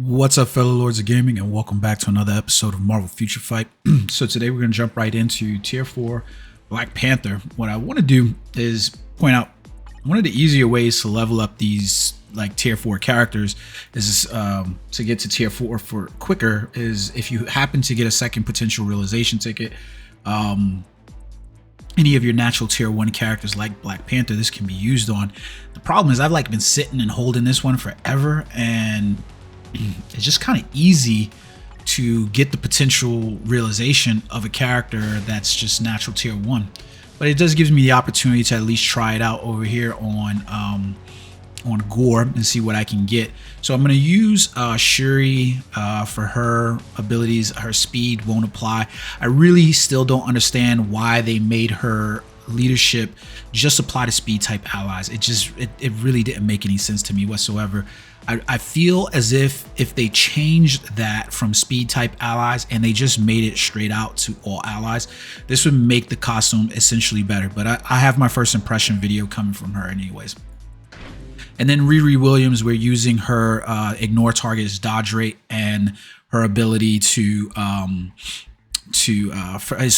What's up, fellow lords of gaming, and welcome back to another episode of Marvel Future Fight. So today we're going to jump right into tier 4 Black Panther. What I want to do is point out one of the easier ways to level up these like tier 4 characters is to get to tier 4 for quicker is if you happen to get a second potential realization ticket. Any of your natural tier 1 characters like Black Panther, this can be used on. The problem is I've been sitting and holding this one forever, and it's just kind of easy to get the potential realization of a character that's just natural tier 1, but it does give me the opportunity to at least try it out over here on Gore and see what I can get. So I'm going to use Shuri for her abilities. Her speed won't apply. I really still don't understand why they made her leadership just apply to speed type allies. It really didn't make any sense to me whatsoever. I feel as if they changed that from speed type allies and they just made it straight out to all allies, this would make the costume essentially better. But I have my first impression video coming from her anyways. And then Riri Williams, we're using her ignore targets dodge rate and her ability it's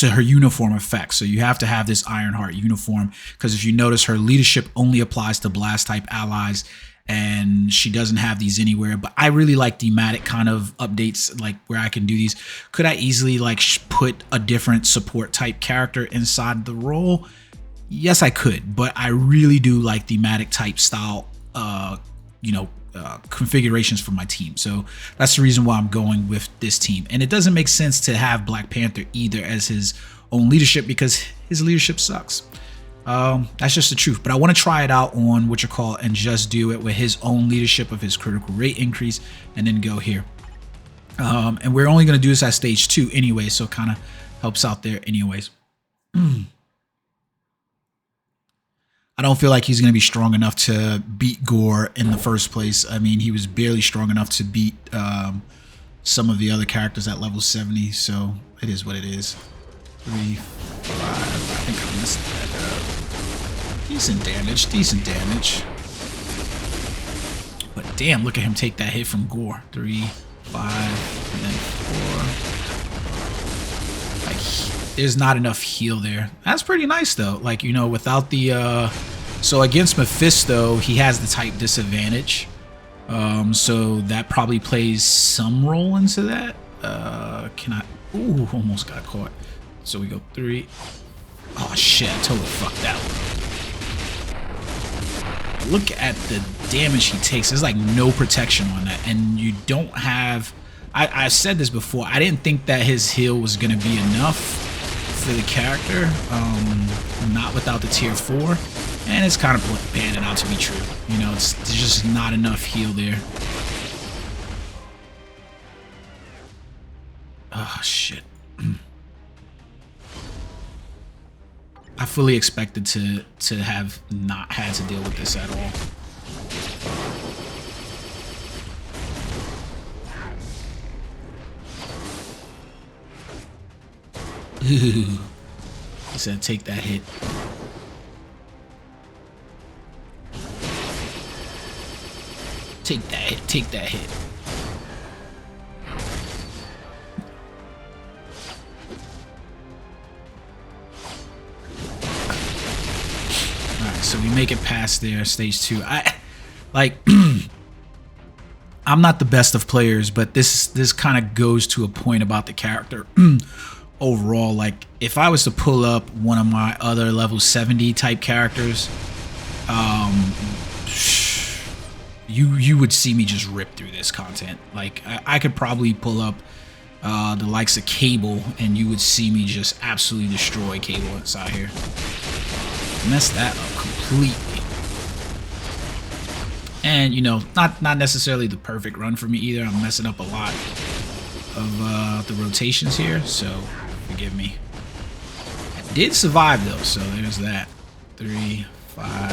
her uniform effect. So you have to have this Ironheart uniform, because if you notice, her leadership only applies to blast type allies and she doesn't have these anywhere. But I really like thematic kind of updates, like where I can do these. Could I easily put a different support type character inside the role? Yes, I could, but I really do like thematic type style configurations for my team. So that's the reason why I'm going with this team. And it doesn't make sense to have Black Panther either as his own leadership, because his leadership sucks. That's just the truth. But I want to try it out on and just do it with his own leadership of his critical rate increase, and then go here. And we're only going to do this at stage 2 anyway, so it kind of helps out there anyways. I don't feel like he's going to be strong enough to beat Gore in the first place. I mean, he was barely strong enough to beat some of the other characters at level 70, so it is what it is. 3, 5, I think I missed that. Decent damage. But damn, look at him take that hit from Gore. 3, 5, and then 4. There's not enough heal there. That's pretty nice though. Without the so against Mephisto, he has the type disadvantage. So that probably plays some role into that. Ooh, almost got caught. So we go 3. Oh shit, I totally fucked that one. Look at the damage he takes. There's no protection on that, and you don't have. I said this before. I didn't think that his heal was gonna be enough for the character, not without the tier 4, and it's kind of panning out to be true. There's just not enough heal there. Oh shit. I fully expected to have not had to deal with this at all. Ooh. He said take that hit. Take that hit. Alright, so we make it past there, stage 2. I'm not the best of players, but this kind of goes to a point about the character. Overall, if I was to pull up one of my other level 70 type characters, you would see me just rip through this content. I could probably pull up the likes of Cable, and you would see me just absolutely destroy Cable inside here. Mess that up completely. And not necessarily the perfect run for me either. I'm messing up a lot of the rotations here, so forgive me. I did survive though, so there's that. 3, 5,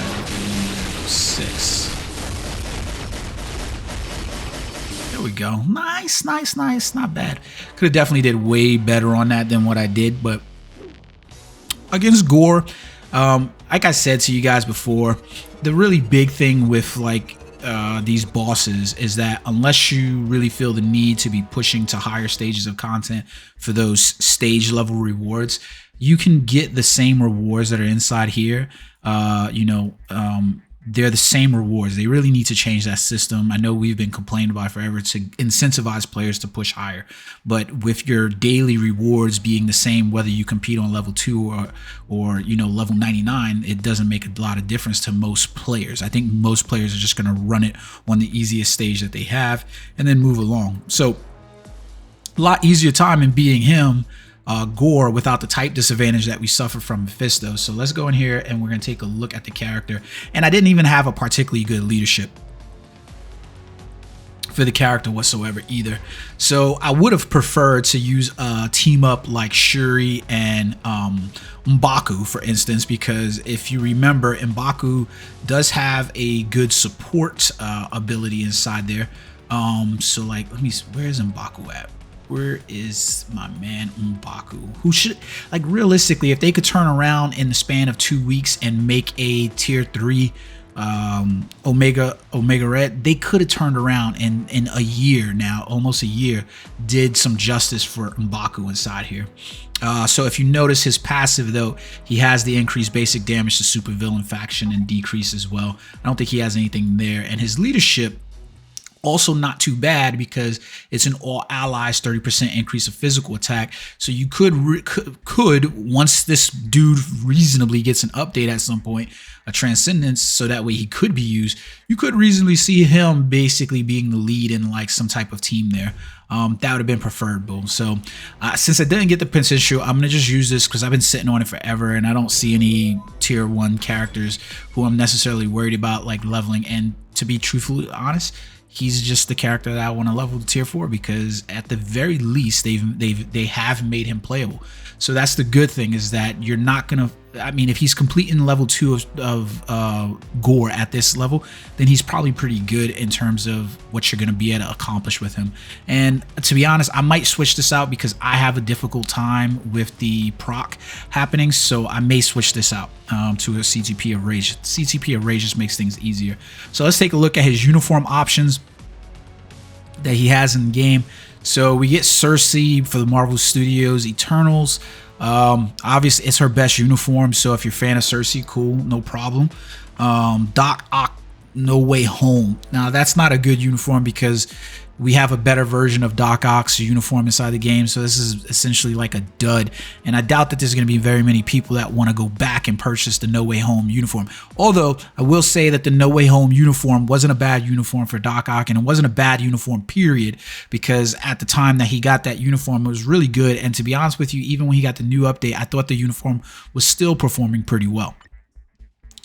6. There we go. Nice. Not bad. Could have definitely did way better on that than what I did, but against Gore, like I said to you guys before, the really big thing with these bosses is that unless you really feel the need to be pushing to higher stages of content for those stage level rewards, you can get the same rewards that are inside here. They're the same rewards. They really need to change that system. I know we've been complaining about it forever to incentivize players to push higher, but with your daily rewards being the same, whether you compete on level 2 or level 99, it doesn't make a lot of difference to most players. I think most players are just going to run it on the easiest stage that they have and then move along. So a lot easier time in beating him, Gore, without the type disadvantage that we suffer from Mephisto. So let's go in here and we're going to take a look at the character. And I didn't even have a particularly good leadership for the character whatsoever either. So I would have preferred to use a team up like Shuri and M'Baku, for instance, because if you remember, M'Baku does have a good support ability inside there. So like, let me see, where is M'Baku at? Where is my man M'Baku? Who should, like, realistically, if they could turn around in the span of 2 weeks and make a tier 3 Omega Red, they could have turned around in a year now, almost a year, did some justice for M'Baku inside here. So if you notice his passive, though, he has the increased basic damage to supervillain faction and decrease as well. I don't think he has anything there. And his leadership, also not too bad, because it's an all allies 30% increase of physical attack. So you could once this dude reasonably gets an update at some point, a transcendence, so that way he could be used, you could reasonably see him basically being the lead in like some type of team there. That would have been preferable. So since I didn't get the potential, I'm gonna just use this because I've been sitting on it forever and I don't see any tier 1 characters who I'm necessarily worried about like leveling. And to be truthfully honest, he's just the character that I want to level to tier 4, because at the very least they have made him playable. So that's the good thing, is that you're not gonna, I mean, if he's completing level 2 of Gore at this level, then he's probably pretty good in terms of what you're gonna be able to accomplish with him. And to be honest, I might switch this out because I have a difficult time with the proc happening, so I may switch this out to a CTP of Rage. CTP of Rage just makes things easier. So let's take a look at his uniform options that he has in the game. So we get Cersei for the Marvel Studios Eternals. Obviously it's her best uniform, so if you're a fan of Cersei, cool, no problem. Doc Ock No Way Home. Now that's not a good uniform because we have a better version of Doc Ock's uniform inside the game, so this is essentially like a dud, and I doubt that there's going to be very many people that want to go back and purchase the No Way Home uniform. Although I will say that the No Way Home uniform wasn't a bad uniform for Doc Ock, and it wasn't a bad uniform period, because at the time that he got that uniform, it was really good. And to be honest with you, even when he got the new update, I thought the uniform was still performing pretty well.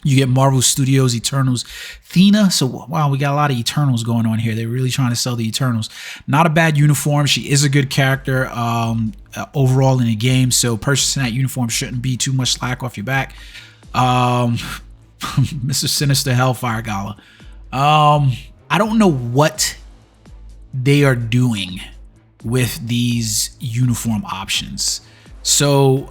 You get Marvel Studios Eternals Thena. So wow, we got a lot of Eternals going on here. They're really trying to sell the Eternals. Not a bad uniform. She is a good character overall in the game, so purchasing that uniform shouldn't be too much slack off your back. Mr. Sinister Hellfire Gala. I don't know what they are doing with these uniform options. So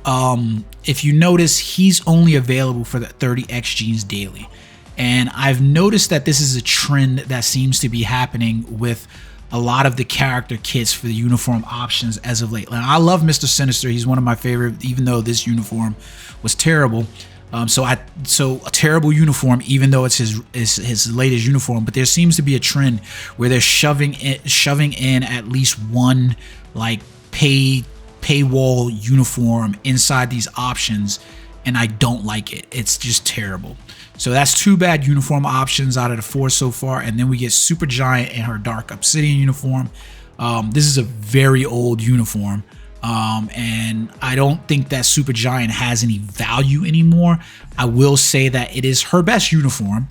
if you notice, he's only available for the 30x genes daily. And I've noticed that this is a trend that seems to be happening with a lot of the character kits for the uniform options as of late. Now, I love Mr. Sinister. He's one of my favorite, even though this uniform was terrible. So a terrible uniform, even though it's his latest uniform. But there seems to be a trend where they're shoving in at least one like paywall uniform inside these options, and I don't like it. It's just terrible. So that's 2 bad uniform options out of the 4 so far. And then we get Super Giant in her Dark Obsidian uniform. This is a very old uniform, and I don't think that Super Giant has any value anymore. I will say that it is her best uniform,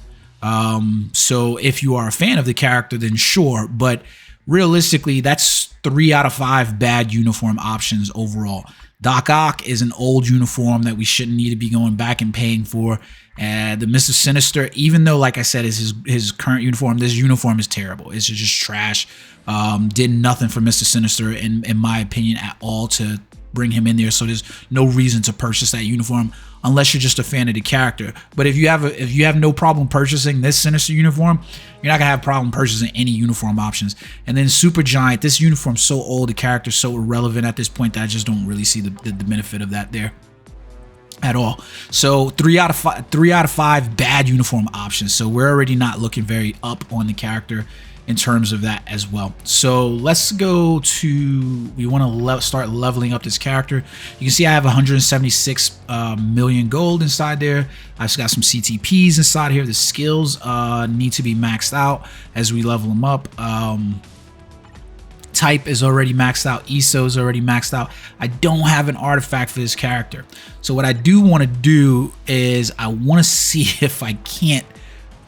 so if you are a fan of the character, then sure, but realistically, that's 3 out of 5 bad uniform options overall. Doc Ock is an old uniform that we shouldn't need to be going back and paying for. The Mr. Sinister, even though, like I said, is his current uniform, this uniform is terrible. It's just trash. Did nothing for Mr. Sinister, in my opinion, at all to bring him in there. So there's no reason to purchase that uniform unless you're just a fan of the character. But if you have no problem purchasing this Sinister uniform, you're not gonna have a problem purchasing any uniform options. And then Super Giant, this uniform's so old, the character's so irrelevant at this point that I just don't really see the benefit of that there at all. So 3 out of 5 bad uniform options. So we're already not looking very up on the character in terms of that as well. So let's go to, we want to start leveling up this character. You can see I have 176 million gold inside there. I've just got some CTPs inside here. The skills need to be maxed out as we level them up. Type is already maxed out. ESO is already maxed out. I don't have an artifact for this character. So what I do want to do is I want to see if I can't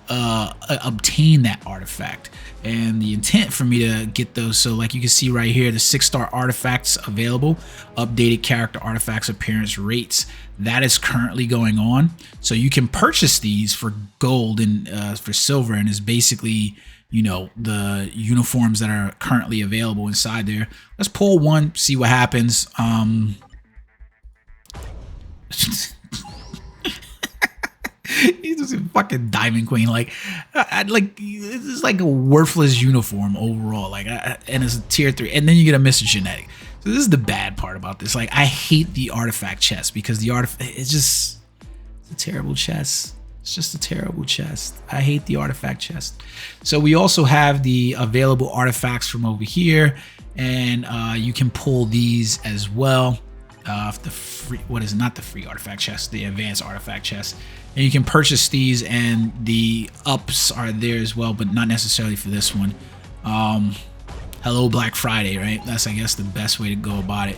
obtain that artifact. And the intent for me to get those, so like you can see right here, the 6-star artifacts available, updated character artifacts appearance rates, that is currently going on. So you can purchase these for gold and for silver, and it's basically, you know, the uniforms that are currently available inside there. Let's pull one, see what happens. He's just a fucking Diamond Queen. Like, it's like a worthless uniform overall. Like, and it's a tier 3, and then you get a Mr. Genetic. So this is the bad part about this. Like, I hate the artifact chest because the it's a terrible chest. It's just a terrible chest. I hate the artifact chest. So we also have the available artifacts from over here, and you can pull these as well. The free, what is it? Not the free artifact chest, the advanced artifact chest. And you can purchase these, and the ups are there as well, but not necessarily for this one. Hello Black Friday, right? That's, I guess, the best way to go about it.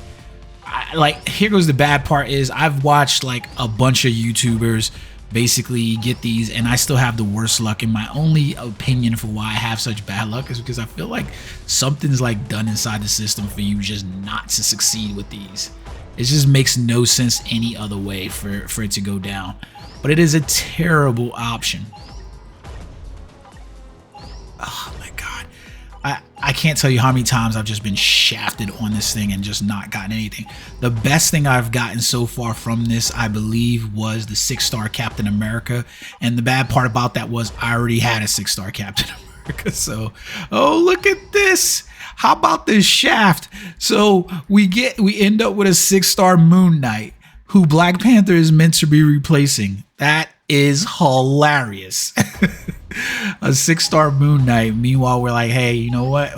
Like, here goes the bad part is I've watched like a bunch of YouTubers basically get these, and I still have the worst luck. And my only opinion for why I have such bad luck is because I feel like something's like done inside the system for you just not to succeed with these. It just makes no sense any other way for it to go down. But it is a terrible option. Oh my God. I can't tell you how many times I've just been shafted on this thing and just not gotten anything. The best thing I've gotten so far from this, I believe, was the 6-star Captain America. And the bad part about that was I already had a 6-star Captain America. So, oh, look at this. How about this shaft? So we end up with a 6-star Moon Knight who Black Panther is meant to be replacing. That is hilarious. A 6-star Moon Knight. Meanwhile, we're like, hey, you know what?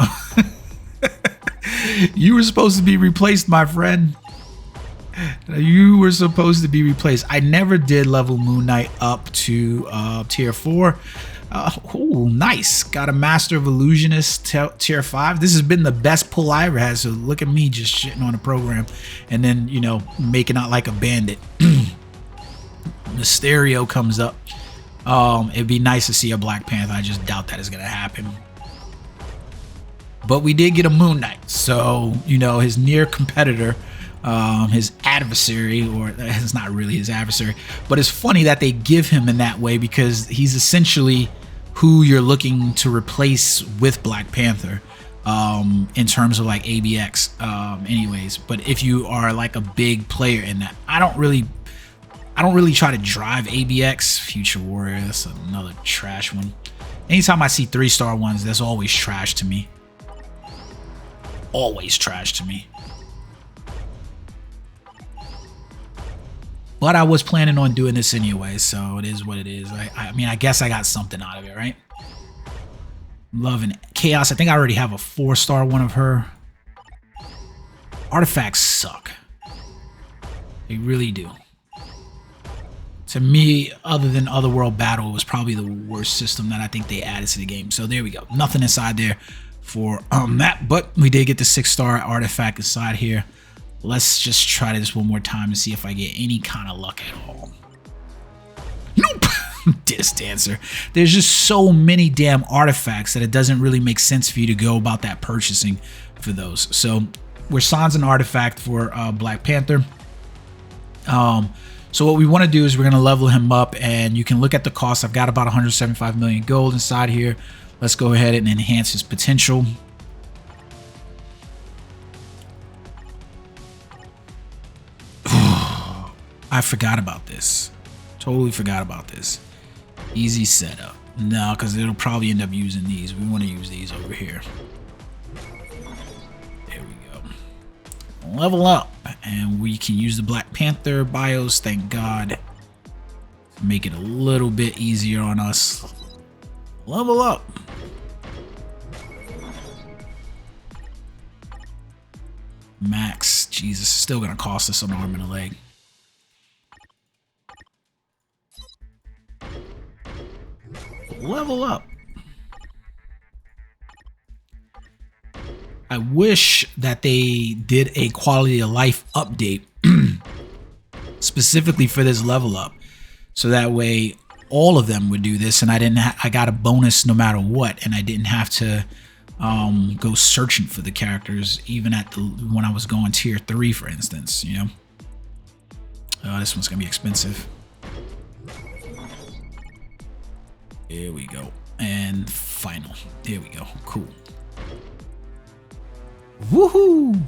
You were supposed to be replaced, my friend. You were supposed to be replaced. I never did level Moon Knight up to tier 4. Oh, nice. Got a Master of Illusionist tier 5. This has been the best pull I ever had. So look at me just shitting on a program and then, you know, making out like a bandit. Mysterio comes up. It'd be nice to see a Black Panther. I just doubt that is going to happen. But we did get a Moon Knight. So, you know, his near competitor, his adversary, or it's not really his adversary, but it's funny that they give him in that way because he's essentially who you're looking to replace with Black Panther in terms of like ABX anyways. But if you are like a big player in that, I don't really try to drive ABX. Future Warrior, that's another trash one. Anytime I see 3-star ones, that's always trash to me. Always trash to me. But I was planning on doing this anyway, so it is what it is. I mean, I guess I got something out of it, right? Loving it. Chaos, I think I already have a 4-star one of her. Artifacts suck. They really do. To me, other than Otherworld Battle, it was probably the worst system that I think they added to the game. So there we go. Nothing inside there for that, but we did get the 6-star artifact inside here. Let's just try this one more time and see if I get any kind of luck at all. Nope. Disc Dancer. There's just so many damn artifacts that it doesn't really make sense for you to go about that purchasing for those. So we're sans an artifact for Black Panther. So what we want to do is we're going to level him up, and you can look at the cost. I've got about 175 million gold inside here. Let's go ahead and enhance his potential. I forgot about this. Totally forgot about this. Easy setup. No, because it'll probably end up using these. We want to use these over here. There we go. Level up. And we can use the Black Panther BIOS, thank God. To make it a little bit easier on us. Level up. Max. Jesus, still going to cost us an arm and a leg. Level up. I wish that they did a quality of life update specifically for this level up, so that way all of them would do this, and I got a bonus no matter what, and I didn't have to go searching for the characters even at when I was going tier 3, for instance. You know, oh, this one's gonna be expensive. There we go. And final. There we go. Cool. Woohoo!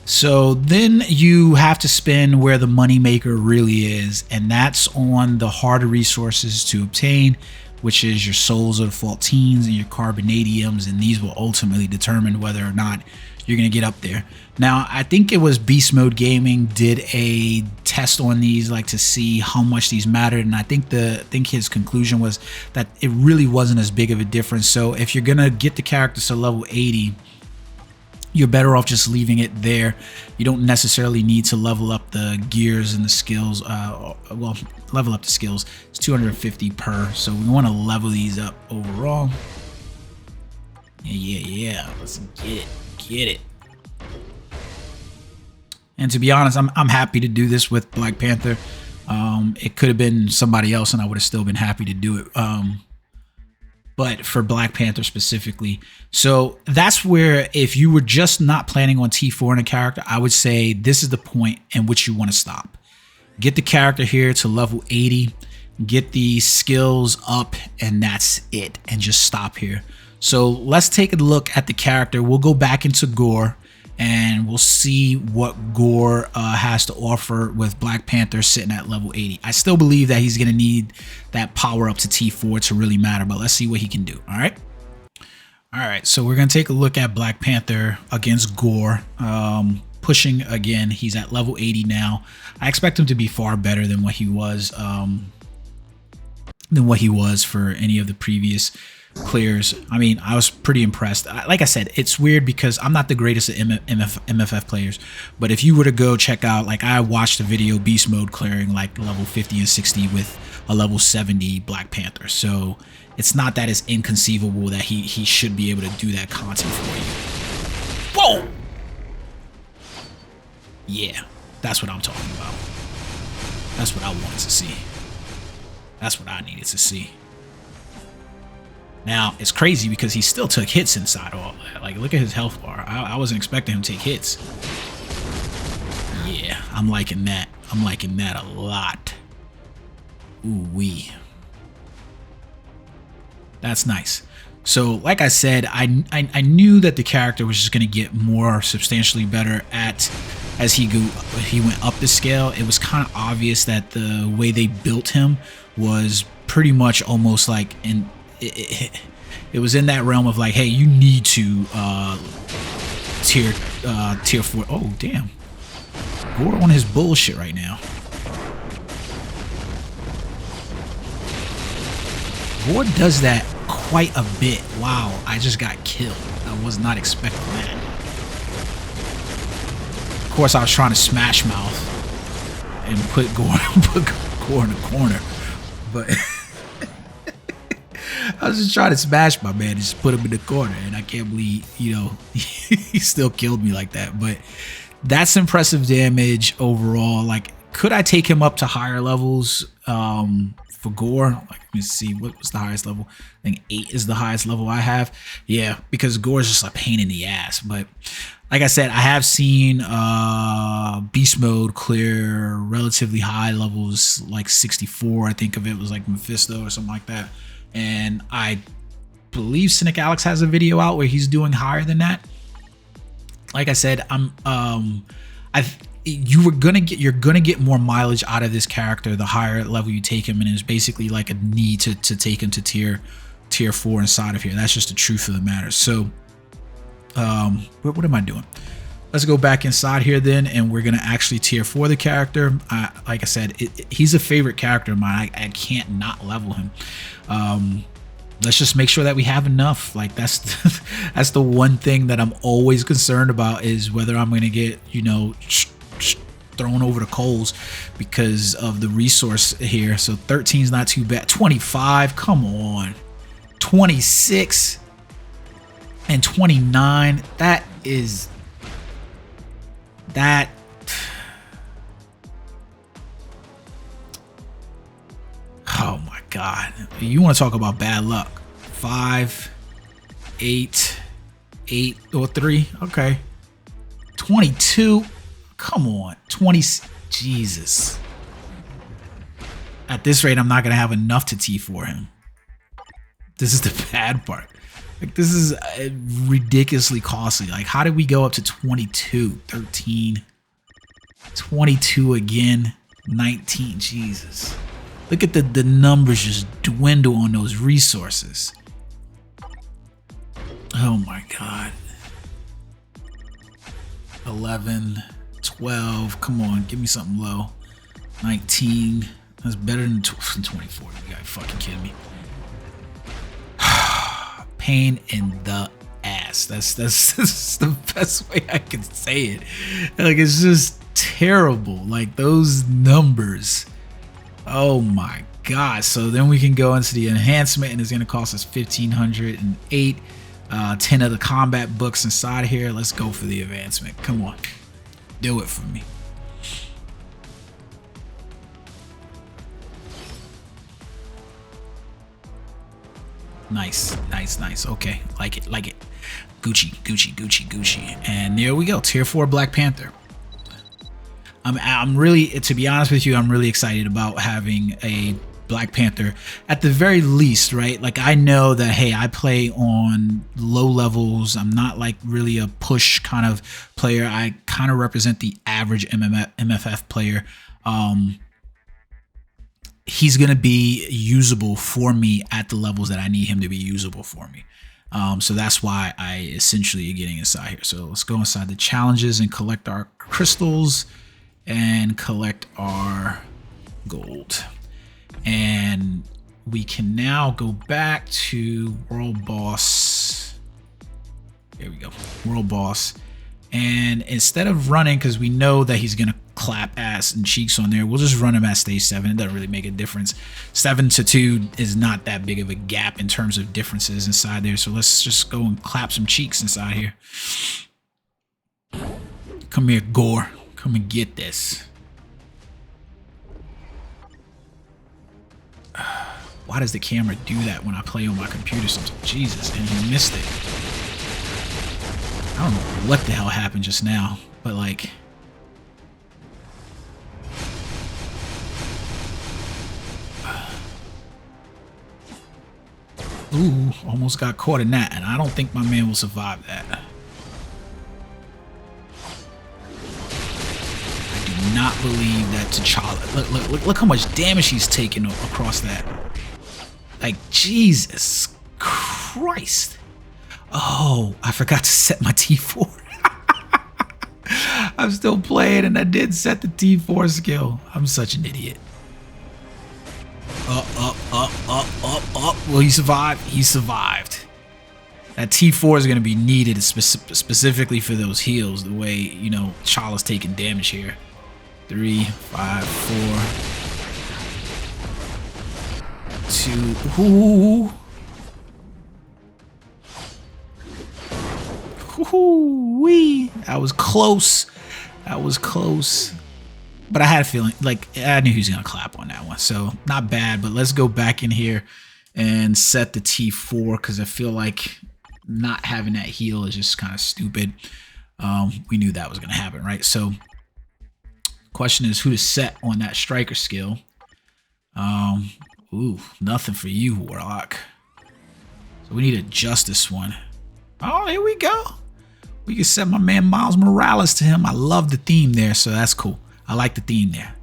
So then you have to spend where the money maker really is, and that's on the harder resources to obtain, which is your souls of the 14s and your carbonadiums, and these will ultimately determine whether or not you're gonna get up there. Now, I think it was Beast Mode Gaming did a test on these, like to see how much these mattered, and I think his conclusion was that it really wasn't as big of a difference. So if you're gonna get the characters to level 80, you're better off just leaving it there. You don't necessarily need to level up the gears and the skills. Well, level up the skills. It's 250 per, so we want to level these up overall. Yeah. Let's get it. And to be honest, I'm happy to do this with Black Panther. It could have been somebody else, and I would have still been happy to do it. But for Black Panther specifically. So that's where, if you were just not planning on T4 in a character, I would say this is the point in which you want to stop. Get the character here to level 80, get the skills up, and that's it. And just stop here. So let's take a look at the character. We'll go back into Gore, and we'll see what Gore has to offer with Black Panther sitting at level 80. I still believe that he's going to need that power up to T4 to really matter, but let's see what he can do. All right, so we're going to take a look at Black Panther against Gore. Pushing again, he's at level 80 now. I expect him to be far better than what he was for any of the previous clears. I mean, I was pretty impressed. Like I said, it's weird because I'm not the greatest at MFF players, but if you were to go check out, like, I watched a video Beast Mode clearing like level 50 and 60 with a level 70 Black Panther, so it's not that it's inconceivable that he should be able to do that content for you. Whoa! Yeah, that's what I'm talking about. That's what I wanted to see. That's what I needed to see. Now, it's crazy because he still took hits inside all that. Like, look at his health bar. I wasn't expecting him to take hits. Yeah, I'm liking that. I'm liking that a lot. Ooh-wee. That's nice. So, like I said, I knew that the character was just going to get more substantially better as he went up the scale. It was kind of obvious that the way they built him was pretty much almost like it was in that realm of like, hey, you need to tier 4. Oh damn, Gore on his bullshit right now. Gore does that quite a bit. Wow, I just got killed. I was not expecting that. Of course, I was trying to smash mouth and put Gore in the corner, but I was just trying to smash my man and just put him in the corner, and I can't believe, you know, he still killed me like that. But that's impressive damage overall. Like, could I take him up to higher levels for Gore? Like, let me see, what was the highest level? I think 8 is the highest level I have. Yeah, because Gore is just a pain in the ass. But like I said, I have seen Beast Mode clear relatively high levels, like 64. I think of it was like Mephisto or something like that. And I believe Cynic Alex has a video out where he's doing higher than that. Like I said, you're gonna get more mileage out of this character the higher level you take him, and it's basically like a need to take him to tier 4 inside of here. That's just the truth of the matter. So what am I doing? Let's go back inside here then, and we're gonna actually tier 4 the character. Like I said, he's a favorite character of mine. I can't not level him. Let's just make sure that we have enough. Like that's that's the one thing that I'm always concerned about, is whether I'm gonna get, you know, thrown over the coals because of the resource here. So 13 is not too bad. 25, come on. 26 and 29. That is that. Oh my God. You want to talk about bad luck. 5, 8, 8 or 3. Okay. 22. Come on. 20. Jesus. At this rate, I'm not going to have enough to T4 him. This is the bad part. Like, this is ridiculously costly. Like, how did we go up to 22? 13. 22 again. 19. Jesus. Look at the numbers just dwindle on those resources. Oh my God. 11, 12. Come on, give me something low. 19. That's better than 24. You guys fucking kidding me? Pain in the ass. That's the best way I can say it. Like, it's just terrible. Like, those numbers. Oh my God. So then we can go into the enhancement, and it's going to cost us 1,508. 10 of the combat books inside here. Let's go for the advancement. Come on. Do it for me. Nice, nice, nice. Okay, like it, like it. Gucci, Gucci, Gucci, Gucci. And there we go. Tier 4 Black Panther. I'm really, to be honest with you, I'm really excited about having a Black Panther at the very least, right? Like, I know that, hey, I play on low levels. I'm not like really a push kind of player. I kind of represent the average MFF player. He's going to be usable for me at the levels that I need him to be usable for me. So that's why I essentially am getting inside here. So let's go inside the challenges and collect our crystals and collect our gold. And we can now go back to World Boss. There we go, World Boss. And instead of running, because we know that he's going to clap ass and cheeks on there, we'll just run him at stage 7. It doesn't really make a difference. 7 to 2 is not that big of a gap in terms of differences inside there. So let's just go and clap some cheeks inside here. Come here, Gore. Come and get this. Why does the camera do that when I play on my computer sometimes? Jesus, and he missed it. I don't know what the hell happened just now, but like... Ooh, almost got caught in that, and I don't think my man will survive that. I do not believe that T'Challa... Look how much damage he's taken across that. Like, Jesus Christ. Oh, I forgot to set my T4. I'm still playing, and I did set the T4 skill. I'm such an idiot. Up. Will he survive? He survived. That T4 is going to be needed specifically for those heals, the way, you know, T'Challa's taking damage here. 3, 5, 4, 2. Ooh. Wee. That was close. That was close. But I had a feeling, like, I knew he was going to clap on that one. So, not bad. But let's go back in here and set the T4, because I feel like not having that heal is just kind of stupid. We knew that was going to happen, right? So, question is who to set on that striker skill. Ooh, nothing for you, Warlock. So, we need to adjust this one. Oh, here we go. We can set my man Miles Morales to him. I love the theme there, so that's cool. I like the theme there.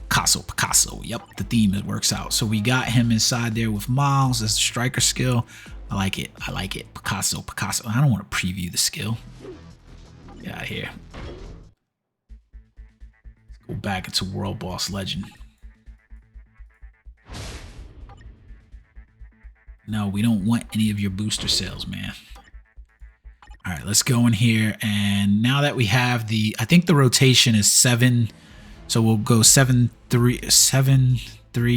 Picasso. Yep, the theme works out. So we got him inside there with Miles as the striker skill. I like it. Picasso. I don't want to preview the skill. Get out of here. Let's go back into World Boss Legend. No, we don't want any of your booster sales, man. All right, let's go in here. And now that we have I think the rotation is 7. So we'll go 7 3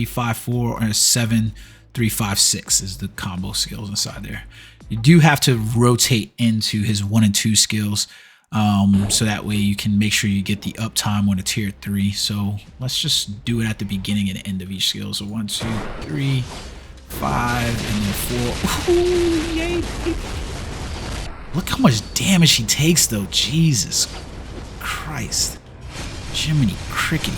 5 4 or 7 3 5 6 is the combo skills inside there. You do have to rotate into his 1 and 2 skills, so that way you can make sure you get the uptime on a tier 3. So let's just do it at the beginning and the end of each skill. So 1 2 3 5 and then 4. Ooh, yay! Look how much damage he takes though. Jesus Christ. Jiminy Crickety.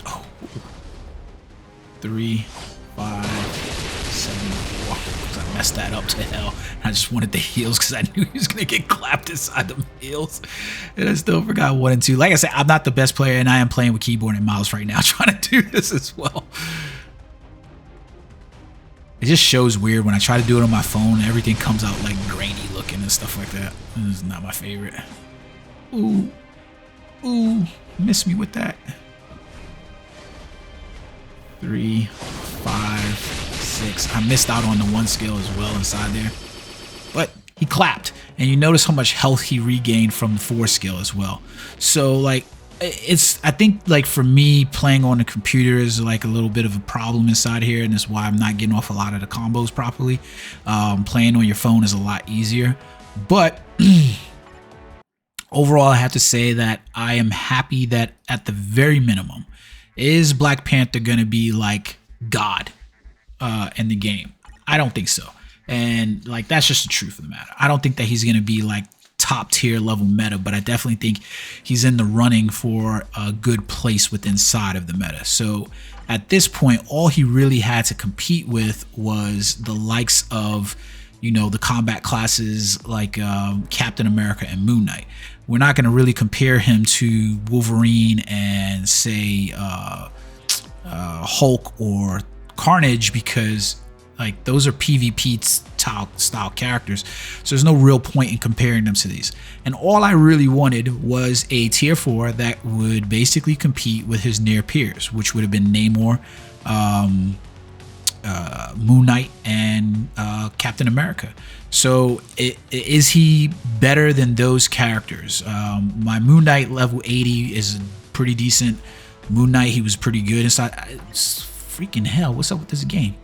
Oh. 3, 5, 7, 4. I messed that up to hell. I just wanted the heals because I knew he was gonna get clapped inside the heals. And I still forgot 1 and 2. Like I said, I'm not the best player, and I am playing with keyboard and mouse right now trying to do this as well. It just shows weird when I try to do it on my phone. Everything comes out like grainy looking and stuff like that. This is not my favorite. Ooh. Ooh. Miss me with that. 3, 5, 6. I missed out on the 1 skill as well inside there. But he clapped. And you notice how much health he regained from the 4 skill as well. So like, I think like for me, playing on the computer is like a little bit of a problem inside here, and that's why I'm not getting off a lot of the combos properly. Playing on your phone is a lot easier, but overall I have to say that I am happy that at the very minimum, is Black Panther gonna be like God in the game? I don't think so, and like that's just the truth of the matter. I don't think that he's gonna be like top tier level meta, but I definitely think he's in the running for a good place within inside of the meta. So at this point, all he really had to compete with was the likes of, you know, the combat classes like Captain America and Moon Knight. We're not going to really compare him to Wolverine and say Hulk or Carnage, because like those are PvP style characters, so there's no real point in comparing them to these. And all I really wanted was a tier 4 that would basically compete with his near peers, which would have been Namor, Moon Knight, and Captain America. So is he better than those characters? My Moon Knight level 80 is pretty decent. Moon Knight, he was pretty good inside. Freaking hell, what's up with this game?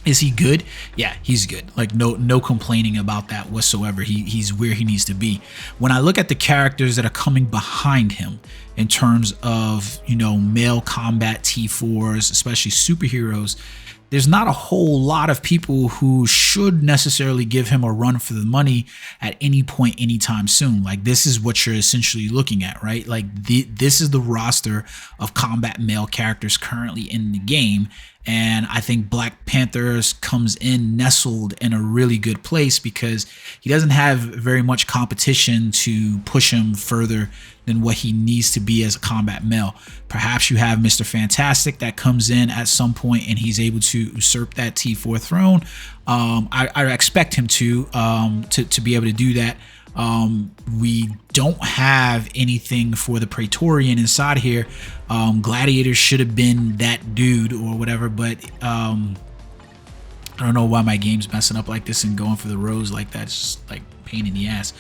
Is he good? Yeah, he's good. Like no complaining about that whatsoever. He's where he needs to be. When I look at the characters that are coming behind him in terms of, you know, male combat T4s, especially superheroes, there's not a whole lot of people who should necessarily give him a run for the money at any point anytime soon. Like, this is what you're essentially looking at, right? Like, this is the roster of combat male characters currently in the game. And I think Black Panther comes in nestled in a really good place because he doesn't have very much competition to push him further than what he needs to be as a combat male. Perhaps you have Mr. Fantastic that comes in at some point and he's able to usurp that T4 throne. I expect him to be able to do that. We don't have anything for the Praetorian inside here. Gladiator should have been that dude or whatever, but I don't know why my game's messing up like this and going for the rows like that. It's just like pain in the ass.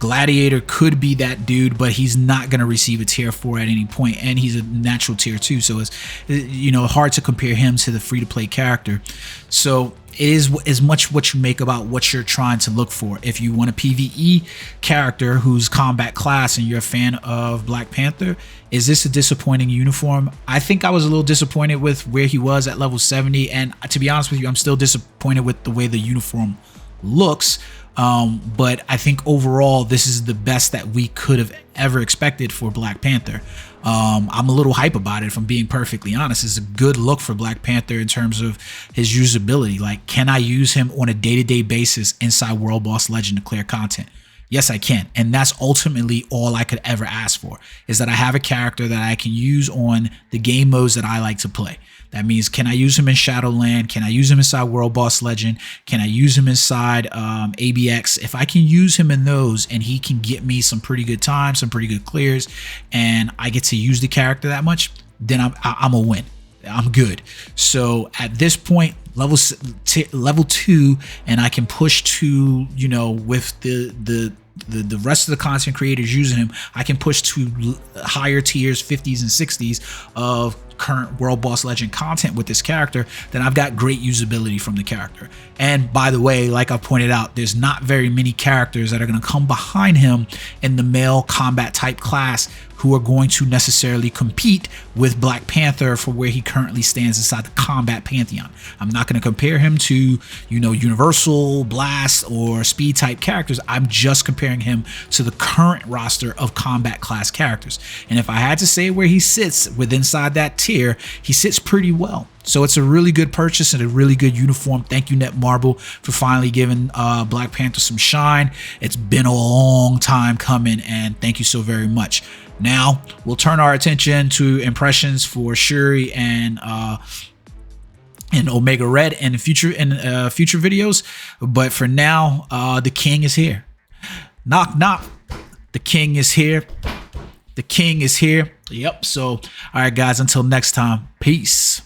Gladiator could be that dude, but he's not going to receive a tier 4 at any point, and he's a natural tier 2, so it's, you know, hard to compare him to the free-to-play character. So it is as much what you make about what you're trying to look for. If you want a PvE character who's combat class and you're a fan of Black Panther, is this a disappointing uniform? I think I was a little disappointed with where he was at level 70, and to be honest with you, I'm still disappointed with the way the uniform looks. But I think overall, this is the best that we could have ever expected for Black Panther. I'm a little hype about it, if I'm being perfectly honest. It's a good look for Black Panther in terms of his usability. Like, can I use him on a day-to-day basis inside World Boss Legend to clear content? Yes, I can. And that's ultimately all I could ever ask for, is that I have a character that I can use on the game modes that I like to play. That means, can I use him in Shadowland? Can I use him inside World Boss Legend? Can I use him inside ABX? If I can use him in those and he can get me some pretty good times, some pretty good clears, and I get to use the character that much, then I'm a win. I'm good. So at this point, level 2, and I can push to, you know, with the rest of the content creators using him, I can push to higher tiers, 50s and 60s of current World Boss Legend content with this character. Then I've got great usability from the character. And by the way, like I pointed out, there's not very many characters that are going to come behind him in the male combat type class who are going to necessarily compete with Black Panther for where he currently stands inside the combat pantheon. I'm not going to compare him to, you know, Universal, Blast, or Speed type characters. I'm just comparing him to the current roster of combat class characters. And if I had to say where he sits within inside that tier, he sits pretty well. So it's a really good purchase and a really good uniform. Thank you, Netmarble, for finally giving Black Panther some shine. It's been a long time coming, and thank you so very much. Now we'll turn our attention to impressions for Shuri and Omega Red in future videos. But for now, the king is here. Knock knock. The king is here. The king is here. Yep. So, all right, guys, until next time, peace.